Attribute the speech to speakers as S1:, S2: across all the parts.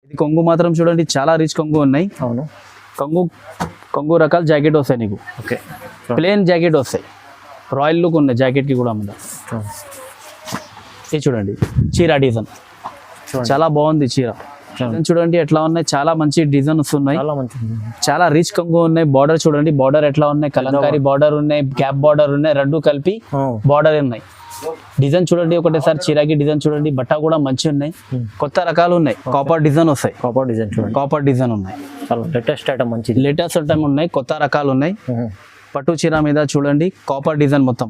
S1: ఇది కొంగు మాత్రం చూడండి చాలా రిచ్ కొంగు ఉన్నాయి.
S2: అవును,
S1: కొంగు రకాల జాకెట్ వస్తాయి నీకు.
S2: ఓకే,
S1: ప్లేన్ జాకెట్ వస్తాయి, రాయల్ లుక్ ఉన్నాయి జాకెట్కి కూడా మీద. ఇది చూడండి చీర డిజైన్ చాలా బాగుంది. చీర చూడండి ఎట్లా ఉన్నాయి, చాలా మంచి డిజైన్ వస్తున్నాయి, చాలా రిచ్ కొంగు ఉన్నాయి. బార్డర్ చూడండి, బార్డర్ ఎట్లా ఉన్నాయి, కలంకారీ బార్డర్ ఉన్నాయి, గ్యాప్ బార్డర్ ఉన్నాయి, రెండు కలిపి బార్డర్ ఉన్నాయి. డిజైన్ చూడండి ఒకటేసారి, చీరకి డిజైన్ చూడండి, బట్ట కూడా మంచి ఉన్నాయి, కొత్త రకాలు ఉన్నాయి, కాపర్ డిజైన్ వస్తాయి.
S2: కాపర్ డిజైన్ చూడండి,
S1: కాపర్ డిజైన్ ఉన్నాయి,
S2: లేటెస్ట్ ఐటమ్, మంచి
S1: లేటెస్ట్ ఐటమ్ ఉన్నాయి, కొత్త రకాలు ఉన్నాయి. పట్టు చీర మీద చూడండి కాపర్ డిజైన్ మొత్తం.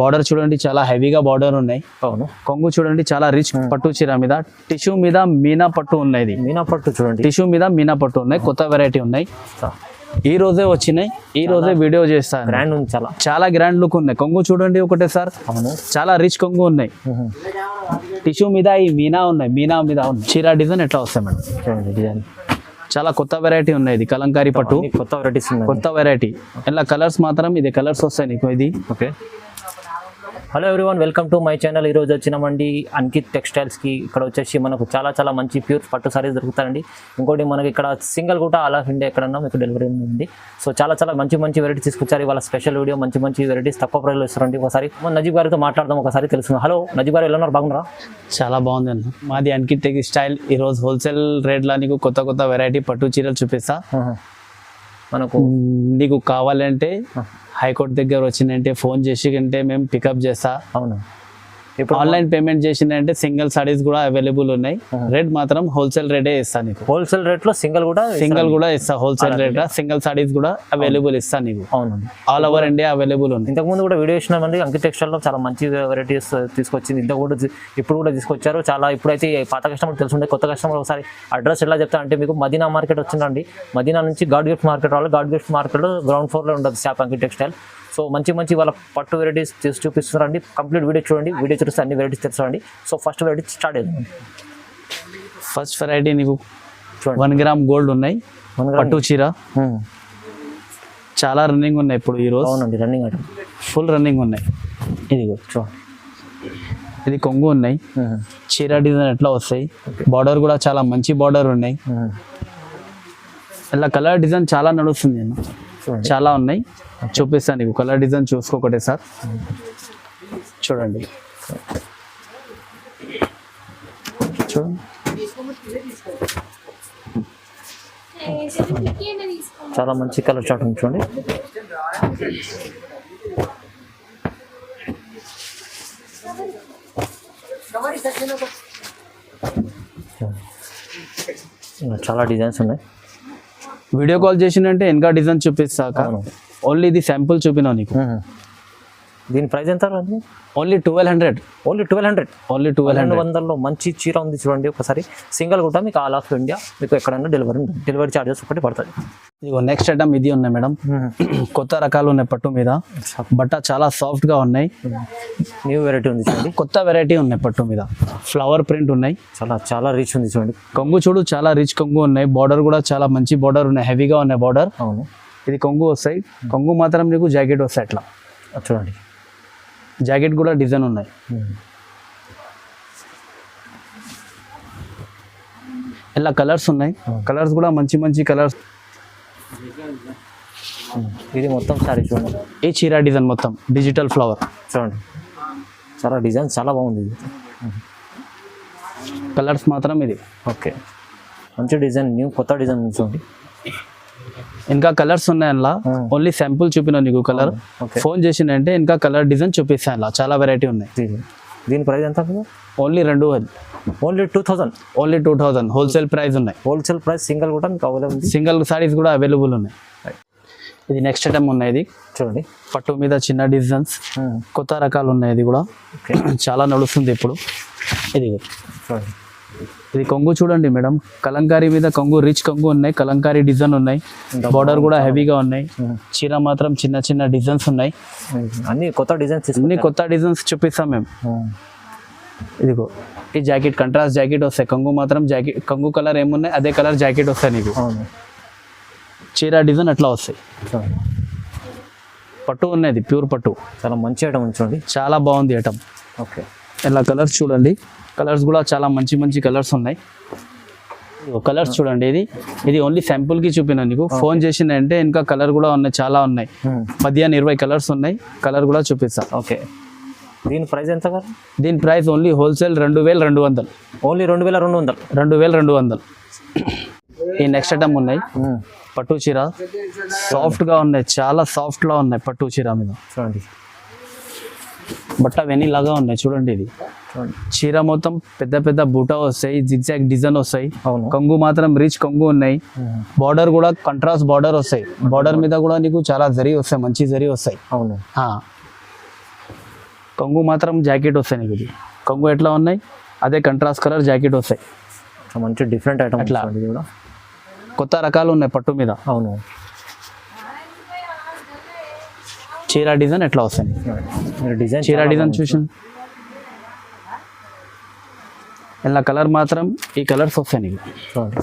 S1: బార్డర్ చూడండి చాలా హెవీగా బార్డర్ ఉన్నాయి.
S2: అవును,
S1: కొంగు చూడండి చాలా రిచ్ పట్టు చీర మీద, టిష్యూ మీద మీనా పట్టు ఉన్నాయి.
S2: మీనా పట్టు చూడండి,
S1: టిష్యూ మీద మీనా పట్టు ఉన్నాయి, కొత్త వెరైటీ ఉన్నాయి, ఈ రోజే వచ్చినాయి, ఈ రోజే వీడియో చేస్తాను.
S2: గ్రాండ్ ఉంది,
S1: చాలా గ్రాండ్ లుక్ ఉన్నాయి. కొంగు చూడండి ఒకటే సార్, చాలా రిచ్ కొంగు ఉన్నాయి, టిష్యూ మీద ఈ మీనా ఉన్నాయి, మీనా మీద ఉన్నాయి. చీర డిజైన్ ఎట్లా వస్తాయి మేడం,
S2: డిజైన్
S1: చాలా కొత్త వెరైటీ ఉన్నాయి. ఇది కలంకారీ పట్టు,
S2: కొత్త వెరైటీస్ ఉన్నాయి,
S1: కొత్త వెరైటీ. ఇలా కలర్స్ మాత్రం ఇది కలర్స్ వస్తాయి నీకు. ఇది
S2: okay. Hello everyone, welcome to my channel. ఈరోజు వచ్చినామండి అంకిత్ టెక్స్టైల్స్కి. ఇక్కడ వచ్చేసి మనకు చాలా మంచి ప్యూర్ పట్టు సారీస్ దొరుకుతాయండి. ఇంకోటి మనకి ఇక్కడ సింగిల్ కూడా ఆల్ ఆఫ్ ఇండియా ఎక్కడన్నా మీకు డెలివరీ ఉంది. సో చాలా మంచి వెరైటీస్ తీసుకొచ్చారు. ఇవాళ స్పెషల్ వీడియో, మంచి వెరైటీస్ తక్కువ ప్రైస్లో ఇస్తారండి. ఒకసారి నజీబ్ గారితో మాట్లాడదాం, ఒకసారి తెలుసుకుందాం. హలో నజీబ్ గారు, ఎలా ఉన్నారు, బాగున్నారా?
S1: చాలా బాగుంది అన్న. మాది అంకిత్ టెక్స్టైల్. ఈరోజు హోల్సేల్ రేట్లా నీకు కొత్త వెరైటీ పట్టు చీరలు చూపిస్తా.
S2: మనకు
S1: నీకు కావాలంటే హైకోర్టు దగ్గర వచ్చిందంటే ఫోన్ చేసి కంటే మేము పికప్ చేస్తా.
S2: అవును,
S1: ఇప్పుడు ఆన్లైన్ పేమెంట్ చేసిందంటే సింగిల్ సారీస్ కూడా అవైలబుల్ ఉన్నాయి. రేట్ మాత్రం హోల్సేల్ రేటే ఇస్తా నీకు.
S2: హోల్సేల్ రేట్ లో సింగిల్ కూడా ఇస్తా. హోల్సేల్ రేట్ సింగిల్ సారీస్ కూడా అవైలబుల్ ఇస్తా నీకు. అవునండి,
S1: ఆల్ ఓవర్ ఇండియా అవైలబుల్ ఉంది.
S2: ఇంతకుముందు కూడా వీడియో ఇచ్చినామండి. అంకిత్ టెక్స్టైల్ లో చాలా మంచి వెరైటీస్ తీసుకొచ్చింది. ఇప్పుడు కూడా తీసుకొచ్చారు. చాలా ఇప్పుడైతే పాత కస్టమర్ తెలుసుండే, కొత్త కస్టమర్ ఒకసారి అడ్రస్ ఎలా చెప్తా అంటే, మీకు మదీనా మార్కెట్ వచ్చిందండి. మదీనా నుంచి గాడ్ గిఫ్ట్ మార్కెట్ రావాలి. God gift market ground floor లో ఉంటుంది షాప్ అంకిత్ టెక్స్టైల్. సో మంచి వాళ్ళ పట్టు వెరైటీస్ చూపిస్తున్నారండి. కంప్లీట్ వీడియో చూడండి, వీడియో చూస్తే అన్ని వెరైటీస్ తెలుసండి. సో ఫస్ట్ వెరైటీ స్టార్ట్ అయ్యింది.
S1: ఫస్ట్ వెరైటీ నీకు 1 గ్రామ్ గోల్డ్ ఉన్నాయి, పట్టు చీర. చాలా రన్నింగ్ ఉన్నాయి ఇప్పుడు ఈ రోజు.
S2: అవునండి, రన్నింగ్ ఐటమ్,
S1: ఫుల్ రన్నింగ్ ఉన్నాయి. ఇది ఇది కొంగు ఉన్నాయి. చీర డిజైన్ ఎట్లా వస్తాయి, బార్డర్ కూడా చాలా మంచి బార్డర్ ఉన్నాయి. ఇలా కలర్ డిజైన్ చాలా నడుస్తుంది అన్న, చాలా ఉన్నాయి. చూపిస్తాను నీకు కలర్ డిజైన్ చూసుకోకటే సార్. చూడండి
S2: చాలా మంచి కలర్ చార్ట్ ఉంది చూడండి. చాలా డిజైన్స్ ఉన్నాయి.
S1: వీడియో కాల్ చేసిందంటే ఇంకా డిజైన్ చూపిస్తాక, ఓన్లీ ఇది శాంపుల్ చూపినావు నీకు.
S2: దీని ప్రైస్ ఎంత?
S1: ఓన్లీ 1200.
S2: ఓన్లీ 1200.
S1: ఓన్లీ 1200
S2: మంచి చీర ఉంది చూడండి. ఒకసారి సింగిల్ కూడా మీకు ఆల్ ఆఫ్ ఇండియా మీకు ఎక్కడైనా డెలివరీ చార్జెస్ ఒకటి పడుతుంది.
S1: ఇదిగో నెక్స్ట్ ఐటమ్ ఇది ఉన్నాయి మేడం. కొత్త రకాలు ఉన్నాయి పట్టు మీద, బట్ట చాలా సాఫ్ట్ గా ఉన్నాయి.
S2: న్యూ వెరైటీ ఉంది చూడండి,
S1: కొత్త వెరైటీ ఉన్నాయి పట్టు మీద. ఫ్లవర్ ప్రింట్ ఉన్నాయి,
S2: చాలా రిచ్ ఉంది చూడండి.
S1: కొంగు చూడు చాలా రిచ్ కొంగు ఉన్నాయి. బార్డర్ కూడా చాలా మంచి బార్డర్ ఉన్నాయి, హెవీగా ఉన్నాయి బార్డర్.
S2: అవును,
S1: ఇది కొంగు వస్తాయి. కొంగు మాత్రం నీకు జాకెట్ వస్తాయి. అట్లా
S2: చూడండి,
S1: జాకెట్ కూడా డిజైన్ ఉన్నాయి. ఇలా కలర్స్ ఉన్నాయి, కలర్స్ కూడా మంచి కలర్స్.
S2: ఇది మొత్తం సారీ చూడండి.
S1: ఈ చీర డిజైన్ మొత్తం డిజిటల్ ఫ్లవర్
S2: చూడండి, చాలా డిజైన్ చాలా బాగుంది. ఇది
S1: కలర్స్ మాత్రం ఇది.
S2: ఓకే, మంచి డిజైన్, న్యూ కొత్త డిజైన్ చూడండి.
S1: ఇంకా కలర్స్ ఉన్నాయి అలా, ఓన్లీ శాంపుల్ చూపినా నీకు కలర్. ఫోన్ చేసిందంటే ఇంకా కలర్ డిజైన్ చూపిస్తాను. అలా చాలా వెరైటీ ఉన్నాయి.
S2: దీని ప్రైస్ ఎంత?
S1: Only 2000.
S2: Only 2000.
S1: Only 2000 wholesale price ఉన్నాయి.
S2: Wholesale price. సింగిల్ కూడా మీకు అవైలబుల్,
S1: సింగిల్ సారీస్ కూడా అవైలబుల్ ఉన్నాయి. ఇది నెక్స్ట్ ఐటమ్ ఉన్నాయి. ఇది
S2: చూడండి,
S1: పట్టు మీద చిన్న డిజైన్స్, కొత్త రకాలు ఉన్నాయి. ఇది కూడా చాలా నడుస్తుంది ఇప్పుడు. ఇది
S2: చూడండి,
S1: ఇది కొంగు చూడండి మేడం. కలంకారీ మీద కొంగు, రిచ్ కొంగు ఉన్నాయి, కలంకారీ డిజైన్ ఉన్నాయి. బార్డర్ కూడా హెవీగా ఉన్నాయి. చీర మాత్రం చిన్న డిజైన్స్ ఉన్నాయి.
S2: అన్ని కొత్త డిజైన్స్
S1: చూపిస్తాం మేము. ఇదిగో ఈ జాకెట్ కంట్రాస్ట్ జాకెట్ వస్తాయి. కొంగు మాత్రం జాకెట్, కొంగు కలర్ ఏమున్నాయి అదే కలర్ జాకెట్ వస్తాయి నీకు. చీర డిజైన్ అట్లా వస్తాయి. పట్టు ఉన్నది, ప్యూర్ పట్టు.
S2: చాలా మంచి ఐటమ్ చూడండి,
S1: చాలా బాగుంది ఐటమ్.
S2: ఓకే,
S1: ఇలా కలర్స్ చూడండి, కలర్స్ కూడా చాలా మంచి కలర్స్ ఉన్నాయి. కలర్స్ చూడండి, ఇది ఓన్లీ శాంపుల్ కి చూపినా నీకు. ఫోన్ చేసిందంటే ఇంకా కలర్ కూడా ఉన్నాయి, చాలా ఉన్నాయి. 15-20 కలర్స్ ఉన్నాయి, కలర్ కూడా చూపిస్తా.
S2: ఓకే, దీని ప్రైస్ ఎంత కదా?
S1: దీని ప్రైస్ ఓన్లీ హోల్సేల్ 2200.
S2: ఓన్లీ 2200.
S1: 2200. ఈ నెక్స్ట్ ఐటమ్ ఉన్నాయి పట్టు చీర, సాఫ్ట్ గా ఉన్నాయి, చాలా సాఫ్ట్ లా ఉన్నాయి పట్టు చీర మీద.
S2: చూడండి,
S1: బట్ట వెనీలాగా ఉన్నాయి చూడండి. ఇది చీర మొత్తం పెద్ద పెద్ద బూటా వస్తాయి, జిగ్జాగ్ డిజైన్ వస్తాయి.
S2: అవును,
S1: కొంగు మాత్రం రిచ్ కొంగు ఉన్నాయి. బార్డర్ కూడా కంట్రాస్ట్ బార్డర్ వస్తాయి. బార్డర్ మీద కూడా నీకు చాలా జరీ వస్తాయి, మంచి జరీ వస్తాయి.
S2: అవును,
S1: కొంగు మాత్రం జాకెట్ వస్తాయి నీకు. ఇది కొంగు ఎట్లా ఉన్నాయి, అదే కంట్రాస్ట్ కలర్ జాకెట్ వస్తాయి.
S2: మంచి డిఫరెంట్ ఐటమ్
S1: అట్లా
S2: కూడా,
S1: కొత్త రకాలు ఉన్నాయి పట్టు మీద.
S2: అవును,
S1: చీర డిజైన్ ఎట్లా వస్తాయి,
S2: డిజైన్
S1: చీర డిజైన్ చూసి ఇలా కలర్ మాత్రం ఈ కలర్స్ వస్తాయి నీకు.
S2: చూడండి,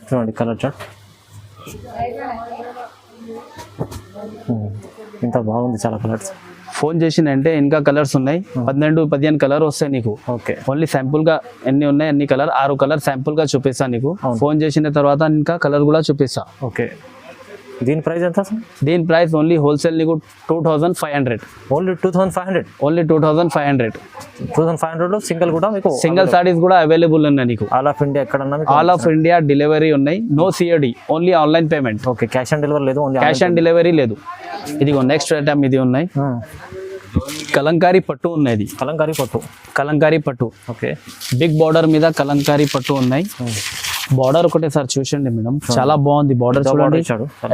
S2: చూడండి కలర్ చార్ట్ ఇంత బాగుంది, చాలా కలర్స్.
S1: ఫోన్ చేసిందంటే ఇంకా కలర్స్ ఉన్నాయి, 12-15 కలర్ వస్తాయి నీకు.
S2: ఓకే,
S1: ఓన్లీ శాంపుల్ గా ఎన్ని ఉన్నాయి అన్ని కలర్, 6 కలర్ శాంపుల్ గా చూపిస్తాను నీకు. ఫోన్ చేసిన తర్వాత ఇంకా కలర్ కూడా చూపిస్తా.
S2: ఓకే, దీని ప్రైస్ ఎంత?
S1: దీని ప్రైస్ ఓన్లీ హోల్సేల్ నీకు 2500.
S2: ఓన్లీ 2500.
S1: ఓన్లీ 2500.
S2: 2500 లో సింగిల్ కూడా మీకు,
S1: సింగిల్ సారీస్ కూడా అవైలబుల్ ఉన్నాయి నీకు.
S2: ఆల్ ఆఫ్ ఇండియా ఎక్కడన్నా,
S1: ఆల్ ఆఫ్ ఇండియా డెలివరీ ఉన్నాయి. No COD, only online payment.
S2: Okay, cash on delivery లేదు, ఓన్లీ
S1: క్యాష్ ఆన్ డెలివరీ లేదు. ఇదిగో నెక్స్ట్ ఐటమ్ ఇది ఉన్నాయి, కలంకారీ పట్టు ఉన్నది.
S2: కలంకారీ పట్టు,
S1: కలంకారీ పట్టు.
S2: ఓకే,
S1: బిగ్ బార్డర్ మీద కలంకారీ పట్టు ఉన్నాయి. బార్డర్ ఒకటే సార్ చూసండి మేడం, చాలా బాగుంది బార్డర్ చూడండి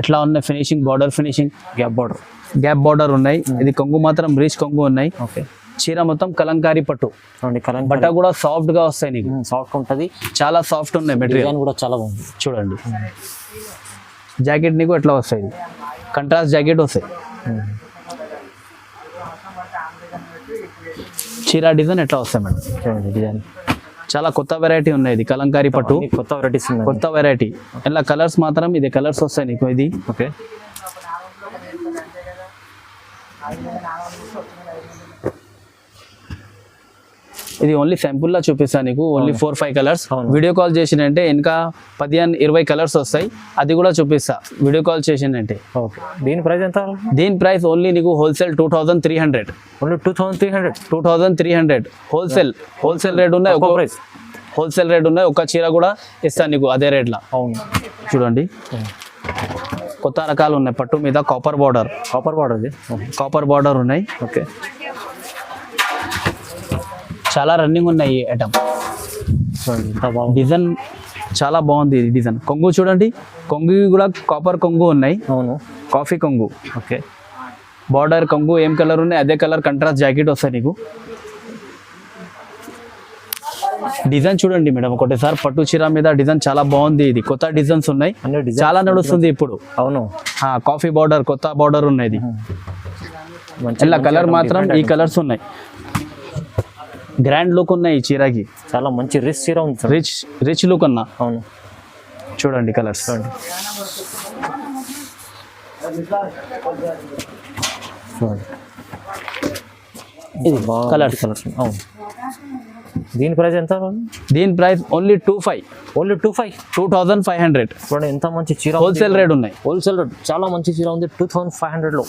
S1: ఎట్లా ఉన్నాయి. Finishing border finishing, gap border ఉన్నాయి. ఇది కొంగు మాత్రం రీచ్ కొంగు ఉన్నాయి.
S2: ఓకే,
S1: చీర మొత్తం కలంకారీ పట్టు. బట్ట కూడా సాఫ్ట్ గా వస్తాయి నీకు,
S2: సాఫ్ట్ ఉంటది,
S1: చాలా సాఫ్ట్ ఉన్నాయి. మెటీరియల్
S2: కూడా చాలా బాగుంది
S1: చూడండి. జాకెట్ నీకు ఎట్లా వస్తాయి, కంట్రాస్ట్ జాకెట్ వస్తాయి. చీర డిజైన్ ఎట్లా వస్తాయి మేడం,
S2: చూడండి డిజైన్
S1: చాలా కొత్త వెరైటీ ఉన్నాయి. ఇది కలంకారీ పట్టు,
S2: కొత్త వెరైటీస్ ఉన్నాయి,
S1: కొత్త వెరైటీ. ఇలా కలర్స్ మాత్రం ఇది కలర్స్ వస్తాయి నీకు. ఇది
S2: ఓకే,
S1: ఇది ఓన్లీ శాంపుల్ లా చూపిస్తాను నీకు. Only 4-5 colours. వీడియో కాల్ చేసినంటే ఇంకా 15-20 కలర్స్ వస్తాయి, అది కూడా చూపిస్తా వీడియో కాల్ చేసినంటే.
S2: ఓకే, దీని ప్రైస్ ఎంత?
S1: దీని ప్రైస్ ఓన్లీ నీకు wholesale 2300.
S2: Only 2300.
S1: 2300 wholesale. Wholesale rate ఉన్నాయి, ఒక ప్రైస్ హోల్సేల్ రేట్ ఉన్నాయి. ఒక చీర కూడా ఇస్తాను నీకు అదే రేట్లా.
S2: అవును,
S1: చూడండి కొత్త రకాలు ఉన్నాయి పట్టు మీద. కాపర్ బార్డర్, కాపర్ బార్డర్ ఉన్నాయి.
S2: ఓకే,
S1: చాలా రన్నింగ్ ఉన్నాయి ఈ ఐటమ్. డిజైన్ చాలా బాగుంది. ఈ డిజైన్ కొంగు చూడండి, కొంగు కూడా కాపర్ కొంగు ఉన్నాయి.
S2: అవును,
S1: కాఫీ కొంగు.
S2: ఓకే,
S1: బార్డర్ కొంగు ఏం కలర్ ఉన్నాయి అదే కలర్ కంట్రాస్ట్ జాకెట్ వస్తాయి నీకు. డిజైన్ చూడండి మేడం ఒకటేసారి పట్టు చీర మీద డిజైన్ చాలా బాగుంది. ఇది కొత్త డిజైన్స్ ఉన్నాయి, చాలా నడుస్తుంది ఇప్పుడు.
S2: అవును,
S1: కాఫీ బార్డర్ కొత్త బార్డర్ ఉన్నది. ఇలా కలర్ మాత్రం ఈ కలర్స్ ఉన్నాయి. గ్రాండ్ లుక్ ఉన్నాయి ఈ చీరకి,
S2: చాలా మంచి రిచ్ చీర ఉంది.
S1: రిచ్ లుక్ అన్న.
S2: అవును,
S1: చూడండి కలర్స్.
S2: ఇది కలర్స్. అవును, దీని ప్రైస్ ఎంత?
S1: దీని ప్రైస్ ఓన్లీ 25.
S2: ఓన్లీ
S1: 2500.
S2: చూడండి ఎంత మంచి చీర,
S1: హోల్సేల్ రేట్ ఉన్నాయి.
S2: హోల్సేల్ రేట్ చాలా మంచి చీర ఉంది 2500 లో.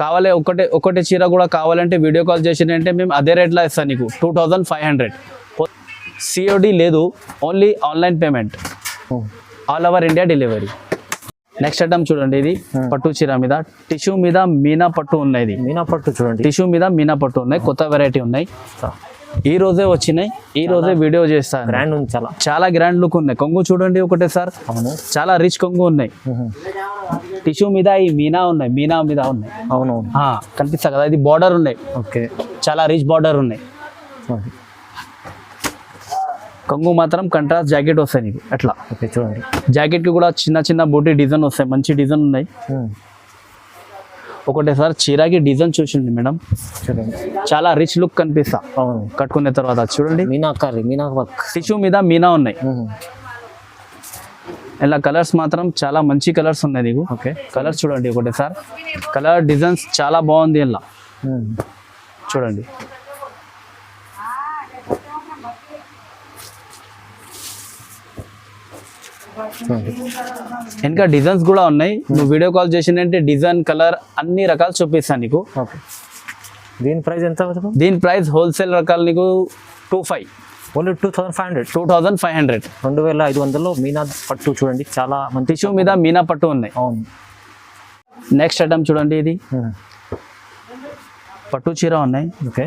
S1: కావాలి ఒకటే చీర కూడా కావాలంటే వీడియో కాల్ చేసినంటే మేము అదే రేట్లో ఇస్తాను నీకు 2500. సిఓడి లేదు, only online payment, all over India delivery. Next item చూడండి, ఇది పట్టు చీర మీద టిష్యూ మీద మీనా పట్టు ఉన్నాయి.
S2: మీనా పట్టు చూడండి,
S1: టిష్యూ మీద మీనా పట్టు ఉన్నాయి. కొత్త వెరైటీ ఉన్నాయి, ఈ రోజే వచ్చినాయి, ఈ రోజే వీడియో చేస్తాను.
S2: గ్రాండ్ ఉంది,
S1: చాలా గ్రాండ్ లుక్ ఉన్నాయి. కొంగు చూడండి ఒకటే సార్, చాలా రిచ్ కొంగు ఉన్నాయి. టిష్యూ మీద ఈ మీనా ఉన్నాయి, మీనా మీద ఉన్నాయి.
S2: అవునవును,
S1: కనిపిస్తా కదా, ఇది బార్డర్ ఉన్నాయి.
S2: ఓకే,
S1: చాలా రిచ్ బార్డర్ ఉన్నాయి. కొంగు మాత్రం కంట్రాస్ట్ జాకెట్ వస్తాయి నీకు అట్లా.
S2: ఓకే, చూడండి
S1: జాకెట్ కి కూడా చిన్న చిన్న బూటీ డిజైన్ వస్తాయి, మంచి డిజైన్ ఉన్నాయి. ఒకటేసారి చీరకి డిజైన్ చూసింది మేడం,
S2: చూడండి
S1: చాలా రిచ్ లుక్ కనిపిస్తా.
S2: అవును,
S1: కట్టుకున్న తర్వాత చూడండి
S2: మీనా వర్క్.
S1: టిష్యూ మీద మీనా ఉన్నాయి. ఇలా కలర్స్ మాత్రం చాలా మంచి కలర్స్ ఉన్నాయి నీకు.
S2: ఓకే.
S1: కలర్స్ చూడండి ఒకటి సార్, కలర్ డిజైన్స్ చాలా బాగుంది ఇలా చూడండి. ఇంకా డిజైన్స్ కూడా ఉన్నాయి. నువ్వు వీడియో కాల్ చేసిందంటే డిజైన్ కలర్ అన్ని రకాలు చూపిస్తాను నీకు.
S2: ఓకే. దీని ప్రైస్ ఎంత?
S1: దీని ప్రైస్ హోల్సేల్ రకాలు నీకు 25,
S2: ఓన్లీ 2500.
S1: 2500.
S2: 2500లో మీనా పట్టు చూడండి, చాలా మంచి
S1: టిష్యూ మీద మీనా పట్టు ఉన్నాయి.
S2: అవును.
S1: నెక్స్ట్ ఐటమ్ చూడండి, ఇది పట్టు చీర ఉన్నాయి.
S2: ఓకే.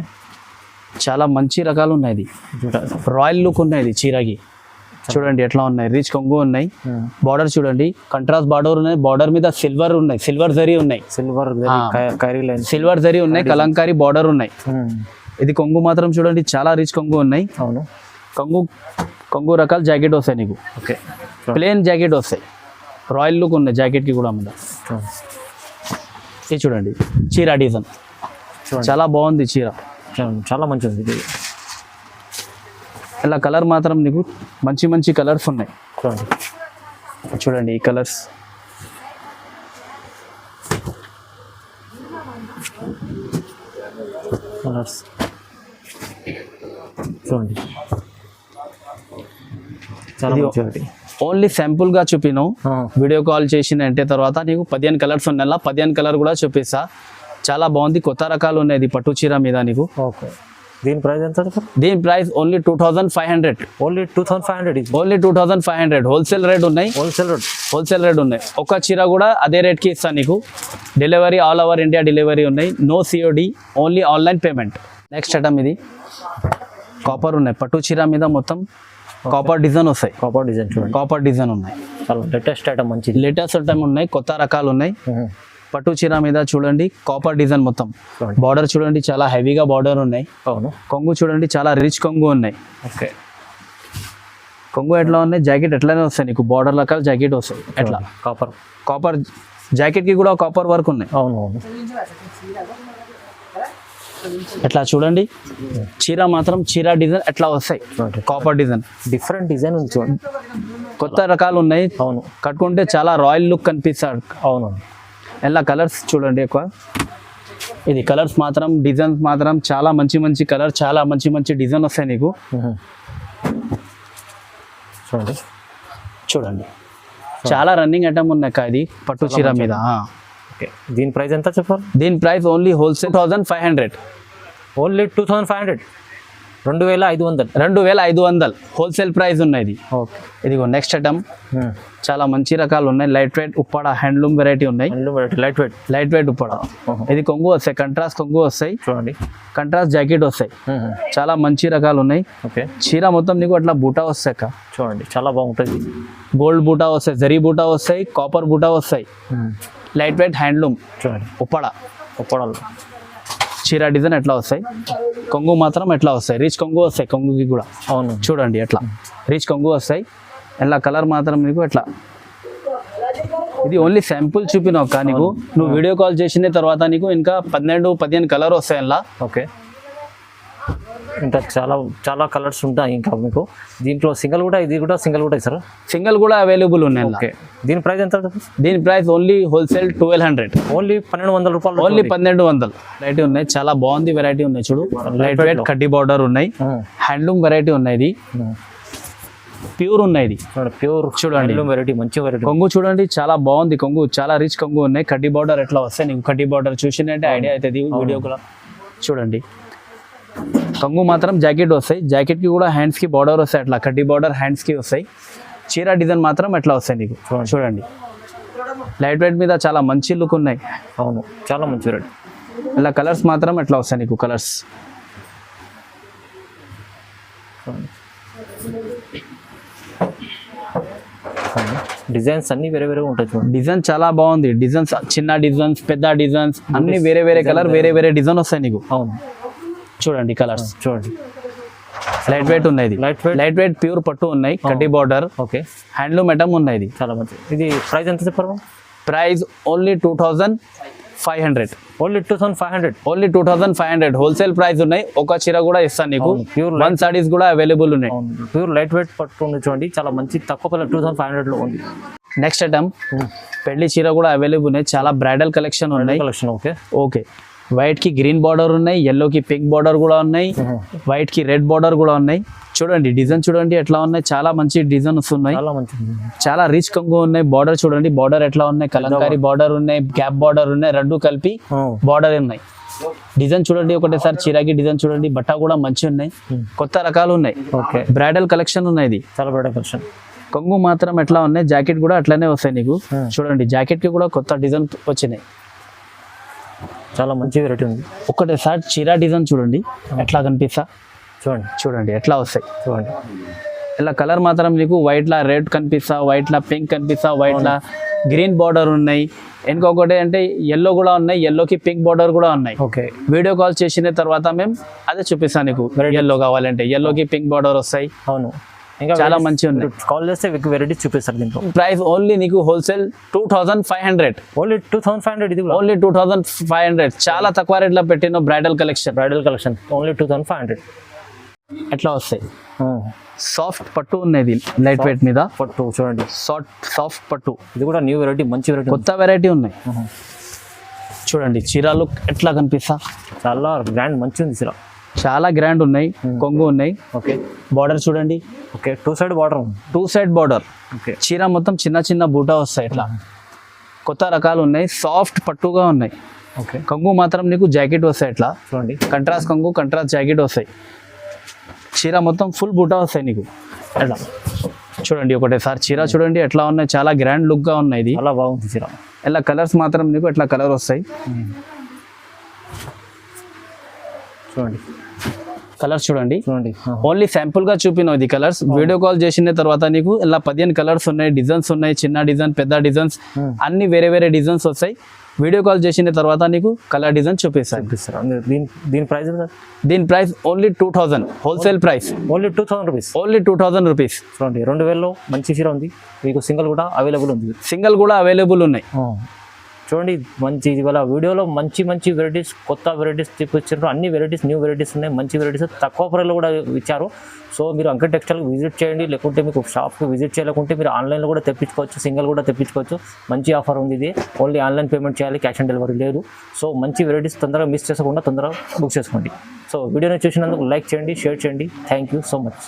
S1: చాలా మంచి రకాలు ఉన్నాయి. ఇది రాయల్ లుక్ ఉన్నాయి. ఇది చీరకి చూడండి ఎట్లా ఉన్నాయి, రిచ్ కొంగు ఉన్నాయి. బార్డర్ చూడండి, కంట్రాస్ట్ బార్డర్ ఉన్నాయి. బార్డర్ మీద సిల్వర్ ఉన్నాయి, సిల్వర్ జరీ ఉన్నాయి,
S2: silver Kyrie line,
S1: silver zari ఉన్నాయి, కలంకారీ బార్డర్ ఉన్నాయి. ఇది కొంగు మాత్రం చూడండి చాలా రిచ్ కొంగు ఉన్నాయి.
S2: అవును.
S1: కొంగు రకాల జాకెట్ వస్తాయి నీకు.
S2: ఓకే.
S1: ప్లేన్ జాకెట్ వస్తాయి, రాయల్ లుక్ ఉన్నాయి జాకెట్కి కూడా మీద. ఇది చూడండి చీర డిజైన్ చాలా బాగుంది. చీర
S2: చాలా మంచిది ఇది.
S1: ఇలా కలర్ మాత్రం నీకు మంచి మంచి కలర్స్ ఉన్నాయి. చూడండి ఈ కలర్స్.
S2: చూడండి చాలా మంచిది.
S1: ఓన్లీ శాంపుల్ గా చూపిను, వీడియో కాల్ చేసిన తర్వాత నీకు 15 కలర్స్ ఉన్నాయి. 15 కలర్ కూడా చూపిస్తా. చాలా బాగుంది, కొత్త రకాలు ఉన్నాయి. ఇది పట్టు చీర మీద నీకు.
S2: ఓకే. దీని ప్రైస్ ఎంత?
S1: దీని price only 2500.
S2: Only 2500.
S1: Only 2500. Wholesale rate ఉన్నాయి. హోల్సేల్ రేట్ ఉన్నాయి. ఒక చీర కూడా అదే రేట్కి ఇస్తాను నీకు. Delivery all over India delivery ఉన్నాయి. No COD, only online payment. Next item ఇది కాపర్ ఉన్నాయి. పట్టు చీర మీద మొత్తం కాపర్ డిజైన్ వస్తాయి.
S2: కాపర్ డిజైన్ చూడండి,
S1: కాపర్ డిజైన్ ఉన్నాయి.
S2: చాలా లేటెస్ట్ ఐటమ్, మంచి
S1: లేటెస్ట్ ఐటమ్ ఉన్నాయి, కొత్త రకాలు ఉన్నాయి. పట్టు చీర మీద చూడండి కాపర్ డిజైన్ మొత్తం. బార్డర్ చూడండి చాలా హెవీగా బార్డర్ ఉన్నాయి.
S2: అవును.
S1: కొంగు చూడండి చాలా రిచ్ కొంగు ఉన్నాయి.
S2: ఓకే.
S1: కొంగు ఎట్లా ఉన్నాయి, జాకెట్ ఎట్లానే వస్తాయి నీకు. బార్డర్ రకాల జాకెట్ వస్తాయి. ఎట్లా కాపర్ జాకెట్కి కూడా కాపర్ వర్క్ ఉన్నాయి.
S2: అవును.
S1: ఎట్లా చూడండి చీర మాత్రం చీర డిజైన్ ఎట్లా వస్తాయి. కాపర్ డిజైన్,
S2: డిఫరెంట్ డిజైన్ ఉంది చూడండి,
S1: కొత్త రకాలు ఉన్నాయి.
S2: అవును.
S1: కట్టుకుంటే చాలా రాయల్ లుక్ కనిపిస్తాడు.
S2: అవును.
S1: ఎలా కలర్స్ చూడండి ఎక్కువ. ఇది కలర్స్ మాత్రం డిజైన్స్ మాత్రం చాలా మంచి మంచి కలర్, చాలా మంచి మంచి డిజైన్ వస్తాయి నీకు. చూడండి చాలా రన్నింగ్ ఐటమ్ ఉన్నాయి ఇది పట్టు చీర మీద.
S2: ఓకే. దీని ప్రైస్ ఎంత చెప్పాలి?
S1: దీని price only wholesale 2500.
S2: Only 2500.
S1: 2500 wholesale price ఉన్నాయి.
S2: ఓకే.
S1: ఇదిగో నెక్స్ట్ ఐటమ్ చాలా మంచి రకాలు ఉన్నాయి. Light weight Uppada handloom variety ఉన్నాయి. Light weight Uppada. ఇది కొంగు వస్తాయి, కంట్రాస్ట్ కొంగు వస్తాయి.
S2: చూడండి
S1: కంట్రాస్ట్ జాకెట్ వస్తాయి. చాలా మంచి రకాలు ఉన్నాయి.
S2: ఓకే.
S1: చీర మొత్తం నీకు అట్లా బూటా వస్తాయి అక్క.
S2: చూడండి చాలా బాగుంటుంది.
S1: గోల్డ్ బూటా వస్తాయి, జరీ బూటా వస్తాయి, కాపర్ బూటా వస్తాయి. లైట్ వెయిట్ హ్యాండ్లూమ్
S2: చూడండి. ఉప్పాడలో
S1: చీర డిజైన్ ఎట్లా వస్తాయి. కొంగు మాత్రం ఎట్లా వస్తాయి, రిచ్ కొంగు వస్తాయి. కొంగుకి కూడా
S2: అవును
S1: చూడండి ఎట్లా రిచ్ కొంగు వస్తాయి. ఎలా కలర్ మాత్రం నీకు ఎట్లా. ఇది ఓన్లీ శాంపుల్ చూపిన ఒక్క నీకు. నువ్వు వీడియో కాల్ చేసిన తర్వాత నీకు ఇంకా 12-15 కలర్ వస్తాయి అలా.
S2: ఓకే. ఇంకా చాలా చాలా కలర్స్ ఉంటాయి ఇంకా మీకు. దీంట్లో సింగిల్ కూడా, ఇది కూడా సింగిల్ కూడా సార్.
S1: సింగిల్ కూడా అవైలబుల్ ఉన్నాయి.
S2: ఓకే. దీని ప్రైస్ ఎంత?
S1: దీని ప్రైస్ ఓన్లీ హోల్సేల్ 1200.
S2: ఓన్లీ 1200 రూపాయలు.
S1: ఓన్లీ 1200 వెరైటీ ఉన్నాయి. చాలా బాగుంది వెరైటీ ఉన్నాయి చూడు. లైట్ వెయిట్ కడ్డీ బార్డర్ ఉన్నాయి. హ్యాండ్లూమ్ వెరైటీ ఉన్నాయి. ఇది ప్యూర్ ఉన్నాయి. ఇది
S2: ప్యూర్ చూడండి వెరైటీ, మంచి వెరైటీ.
S1: కొంగు చూడండి చాలా బాగుంది. కొంగు చాలా రిచ్ కొంగు ఉన్నాయి. కడ్డీ బార్డర్ ఎట్లా వస్తాయి నీకు. కడ్డీ బార్డర్ చూసినట్టే ఐడియా అవుతుంది వీడియో కూడా. చూడండి కొంగు మాత్రం జాకెట్ వస్తాయి. జాకెట్కి కూడా హ్యాండ్స్కి బార్డర్ వస్తాయి. అట్లా కడ్డీ బార్డర్ హ్యాండ్స్కి వస్తాయి. చీర డిజైన్ మాత్రం ఎట్లా వస్తాయి నీకు. చూడండి లైట్ వెయిట్ మీద చాలా మంచి లుక్ ఉన్నాయి.
S2: అవును చాలా మంచి వెరైటీ.
S1: ఇలా కలర్స్ మాత్రం ఎట్లా వస్తాయి నీకు. కలర్స్
S2: డిజైన్స్ అన్ని వేరే వేరే ఉంటాయి చూడండి.
S1: డిజైన్ చాలా బాగుంది. డిజైన్స్ చిన్న డిజైన్స్, పెద్ద డిజైన్స్ అన్ని వేరే వేరే కలర్, వేరే వేరే డిజైన్ వస్తాయి నీకు.
S2: అవును
S1: చూడండి కలర్స్
S2: చూడండి.
S1: లైట్ వెయిట్ ఉన్నాయి. లైట్ వెయిట్ ప్యూర్ పట్టు ఉన్నాయి. కడ్డీ బార్డర్.
S2: ఓకే.
S1: హ్యాండ్లూమ్ ఐటమ్ ఉన్నాయి.
S2: చాలా మంచి. ఇది ప్రైస్ ఎంత చెప్పారు?
S1: Price only 2500. 500.
S2: Only 2500.
S1: Only 2500 wholesale price ఉన్నాయి. ఒక చీర కూడా ఇస్తాను నీకు.
S2: ప్యూర్
S1: 1 సారీస్ కూడా అవైలబుల్ ఉన్నాయి.
S2: ప్యూర్ లైట్ వెయిట్ పట్టు ఉంది చూడండి, చాలా మంచి తక్కువ పైన 2500 లో ఉంది.
S1: నెక్స్ట్ ఐటమ్ పెళ్లి చీర కూడా అవైలబుల్ ఉన్నాయి. చాలా బ్రైడల్ కలెక్షన్ ఉన్నాయి.
S2: Collection okay.
S1: ఓకే, వైట్ కి గ్రీన్ బార్డర్ ఉన్నాయి, yellow కి పింక్ బార్డర్ కూడా ఉన్నాయి, వైట్ కి రెడ్ బార్డర్ కూడా ఉన్నాయి. చూడండి డిజైన్ చూడండి ఎట్లా ఉన్నాయి, చాలా మంచి డిజైన్స్ ఉన్నాయి.
S2: చాలా మంచిది.
S1: చాలా రిచ్ కంగు ఉన్నాయి. బార్డర్ చూడండి, బార్డర్ ఎట్లా ఉన్నాయి, కలంకారీ బార్డర్ ఉన్నాయి, గ్యాప్ బార్డర్ ఉన్నాయి, రెండు కలిపి బార్డర్ ఉన్నాయి. డిజైన్ చూడండి ఒకటేసారి చీరకి డిజైన్ చూడండి, బట్ట కూడా మంచి ఉన్నాయి, కొత్త రకాలు ఉన్నాయి.
S2: ఓకే,
S1: బ్రైడల్ కలెక్షన్ ఉన్నాయి. ఇది
S2: చాలా బ్రైడల్ కలెక్షన్.
S1: కొంగు మాత్రం ఎట్లా ఉన్నాయి, జాకెట్ కూడా అట్లానే వస్తాయి నీకు. చూడండి జాకెట్ కి కూడా కొత్త డిజైన్ వచ్చినాయి,
S2: చాలా మంచి వెరైటీ ఉంది.
S1: ఒకటేసారి చీర డిజైన్ చూడండి ఎట్లా కనిపిస్తా,
S2: చూడండి
S1: చూడండి ఎట్లా వస్తాయి.
S2: చూడండి
S1: ఇలా కలర్ మాత్రం నీకు వైట్ లా రెడ్ కనిపిస్తా, వైట్ లా పింక్ కనిపిస్తా, వైట్ లా గ్రీన్ బార్డర్ ఉన్నాయి. ఇంకొకటి అంటే yellow కూడా ఉన్నాయి, yellow కి పింక్ బార్డర్ కూడా ఉన్నాయి.
S2: ఓకే,
S1: వీడియో కాల్ చేసిన తర్వాత మేము అదే చూపిస్తాను నీకు. yellow కావాలంటే yellow కి పింక్ బార్డర్ వస్తాయి.
S2: అవును, ఇంకా
S1: చాలా మంచి ఉన్నాయి.
S2: కాల్ చేస్తే వెరైటీస్ చూపిస్తారు దీంట్లో.
S1: ప్రైస్ ఓన్లీ నీకు హోల్సేల్ 2500.
S2: ఓన్లీ 2500. ఇది
S1: ఓన్లీ 2500. చాలా తక్కువ రేట్లో పెట్టిన bridal collection.
S2: Bridal collection only 2500.
S1: ఎట్లా వస్తాయి, సాఫ్ట్ పట్టు ఉన్నది, లైట్ వెయిట్ మీద
S2: పట్టు చూడండి,
S1: సాఫ్ట్ పట్టు.
S2: ఇది కూడా న్యూ వెరైటీ, మంచి వెరైటీ,
S1: కొత్త వెరైటీ ఉన్నాయి. చూడండి చీరలు ఎట్లా కనిపిస్తా,
S2: చాలా గ్రాండ్ మంచి ఉంది చీర,
S1: చాలా గ్రాండ్ ఉన్నాయి. కొంగు ఉన్నాయి.
S2: ఓకే,
S1: బార్డర్ చూడండి.
S2: Okay, 2 side border,
S1: 2 side border.
S2: Okay,
S1: చీర మొత్తం చిన్న చిన్న బూటా వస్తాయి. ఇట్లా కొత్త రకాలు ఉన్నాయి, సాఫ్ట్ పట్టుగా ఉన్నాయి.
S2: ఓకే,
S1: కొంగు మాత్రం నీకు జాకెట్ వస్తాయి. ఇట్లా
S2: చూడండి
S1: కంట్రాస్ట్ కొంగు, కంట్రాస్ట్ జాకెట్ వస్తాయి. చీర మొత్తం ఫుల్ బూటా వస్తాయి నీకు. ఎట్లా చూడండి ఒకటేసారి చీర చూడండి ఎట్లా ఉన్నాయి, చాలా గ్రాండ్ లుక్ గా ఉన్నాయి. ఇది
S2: చాలా బాగుంది చీర.
S1: ఇలా కలర్స్ మాత్రం నీకు ఎట్లా కలర్ వస్తాయి.
S2: చూడండి
S1: కలర్స్ చూడండి,
S2: చూడండి
S1: ఓన్లీ శాంపుల్ గా చూపిన ఇది కలర్స్. వీడియో కాల్ చేసిన తర్వాత నీకు ఇలా 15 కలర్స్ ఉన్నాయి, డిజైన్స్ ఉన్నాయి, చిన్న డిజైన్, పెద్ద డిజైన్స్, అన్ని వేరే వేరే డిజైన్స్ వస్తాయి. వీడియో కాల్ చేసిన తర్వాత నీకు కలర్ డిజైన్ చూపిస్తాను.
S2: దీని ప్రైస్,
S1: దీని price only 2000 wholesale price.
S2: Only 2000 rupees.
S1: Only 2000 rupees.
S2: చూడండి 2000లో మంచి చీర ఉంది మీకు. సింగిల్ కూడా అవైలబుల్ ఉంది.
S1: సింగిల్ కూడా అవైలబుల్ ఉన్నాయి.
S2: చూడండి మంచి ఇవాళ వీడియోలో మంచి మంచి వెరైటీస్, కొత్త వెరైటీస్ చూపించారు. అన్ని వెరైటీస్, న్యూ వెరైటీస్ ఉన్నాయి, మంచి వెరైటీస్ తక్కువ ప్రైస్లో కూడా ఇచ్చారు. సో మీరు అంకిత్ టెక్స్టైల్కి విజిట్ చేయండి, లేకుంటే మీకు షాప్కి విజిట్ చేయలేకుంటే మీరు ఆన్లైన్లో కూడా తెప్పించుకోవచ్చు, సింగిల్ కూడా తెప్పించుకోవచ్చు. మంచి ఆఫర్ ఉంది ఇది. ఓన్లీ ఆన్లైన్ పేమెంట్ చేయాలి, క్యాష్ ఆన్ డెలివరీ లేదు. సో మంచి వెరైటీస్ తొందరగా మిస్ చేసుకోకుండా తొందరగా బుక్ చేసుకోండి. సో వీడియోని చూసినందుకు లైక్ చేయండి, షేర్ చేయండి. Thank you so much.